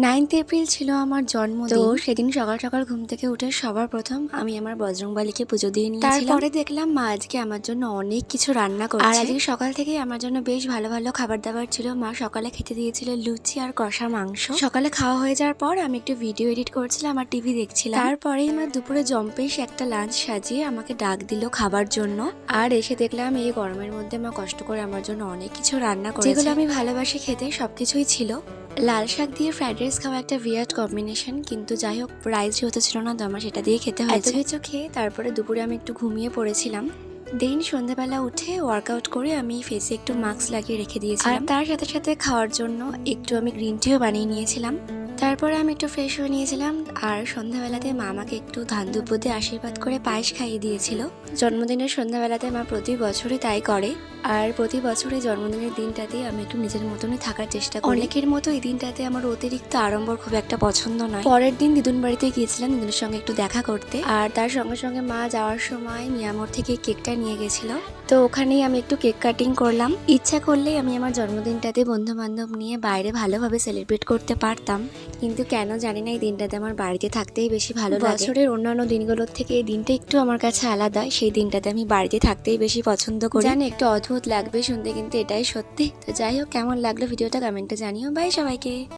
9th April ছিল আমার জন্মদিন। তো সেদিন সকাল সকাল ঘুম থেকে উঠে সবার প্রথম আমি আমার বজরংবলীকে পুজো দিয়ে নিয়েছিলাম। তারপরে দেখলাম মা আজকে আমার জন্য অনেক কিছু রান্না করছে। আর আজকে সকাল থেকে আমার জন্য বেশ ভালো ভালো খাবার দাবার ছিল। মা সকালে খেতে দিয়েছিল লুচি আর কষা মাংস। সকালে খাওয়া হয়ে যাওয়ার পর আমি একটু ভিডিও এডিট করছিলাম আর টিভি দেখছিলাম। তারপরেই মা দুপুরে জম্পেশ একটা লাঞ্চ সাজিয়ে আমাকে ডাক দিল খাবার জন্য। আর এসে দেখলাম এই গরমের মধ্যে মা কষ্ট করে আমার জন্য অনেক কিছু রান্না করেছে, যেগুলো আমি ভালোবাসি খেতে। সবকিছুই ছিল। লাল শাক দিয়ে ফ্রাইড রাইস খাওয়া একটা বিরাট কম্বিনেশন, কিন্তু যাই হোক রাইস যেহেতু ছিল না তো আমার সেটা দিয়ে খেতে হয়েছে। এত কিছু খেয়ে তারপরে দুপুরে আমি একটু ঘুমিয়ে পড়েছিলাম। দেন সন্ধ্যাবেলা উঠে ওয়ার্কআউট করে আমি ফেসে একটু মাস্ক লাগিয়ে রেখে দিয়েছিলাম। আর তার সাথে সাথে খাওয়ার জন্য একটু আমি গ্রিন টিও বানিয়ে নিয়েছিলাম। তারপরে আমি একটু ফ্রেশ হয়ে নিয়েছিলাম। আর সন্ধ্যাবেলাতে মা আমাকে একটু ধান দুব্য দিয়ে আশীর্বাদ করে পায়েস খাইয়ে দিয়েছিল। জন্মদিনের সন্ধ্যাবেলাতে মা প্রতি বছরই তাই করে। আর প্রতি বছরই জন্মদিনের দিনটাতে আমি একটু নিজের মতনই থাকার চেষ্টা করি। অনেকের মতো এই দিনটাতে আমার অতিরিক্ত আড়ম্বর খুব একটা পছন্দ নয়। পরের দিন দিদুন বাড়িতে গিয়েছিলাম দিদুনের সঙ্গে একটু দেখা করতে। আর তার সঙ্গে সঙ্গে মা যাওয়ার সময় মিয়ামোর থেকে কেকটা নিয়ে গেছিল। তো ওখানেই আমি একটু কেক কাটিং করলাম। ইচ্ছা করলেই আমি আমার জন্মদিনটাতে বন্ধু বান্ধব নিয়ে বাইরে ভালোভাবে সেলিব্রেট করতে পারতাম, কিন্তু কেন জানি না এই দিনটাতে আমার বাড়িতে থাকতেই বেশি ভালো লাগে। বছরের অন্যান্য দিনগুলোর থেকে এই দিনটা একটু আমার কাছে আলাদা। সেই দিনটাতে আমি বাড়িতে থাকতেই বেশি পছন্দ করি। জানি একটু অদ্ভুত লাগবে শুনতে, কিন্তু এটাই সত্যি। তো যাই হোক, কেমন লাগলো ভিডিওটা কমেন্টে জানিও। বাই সবাইকে।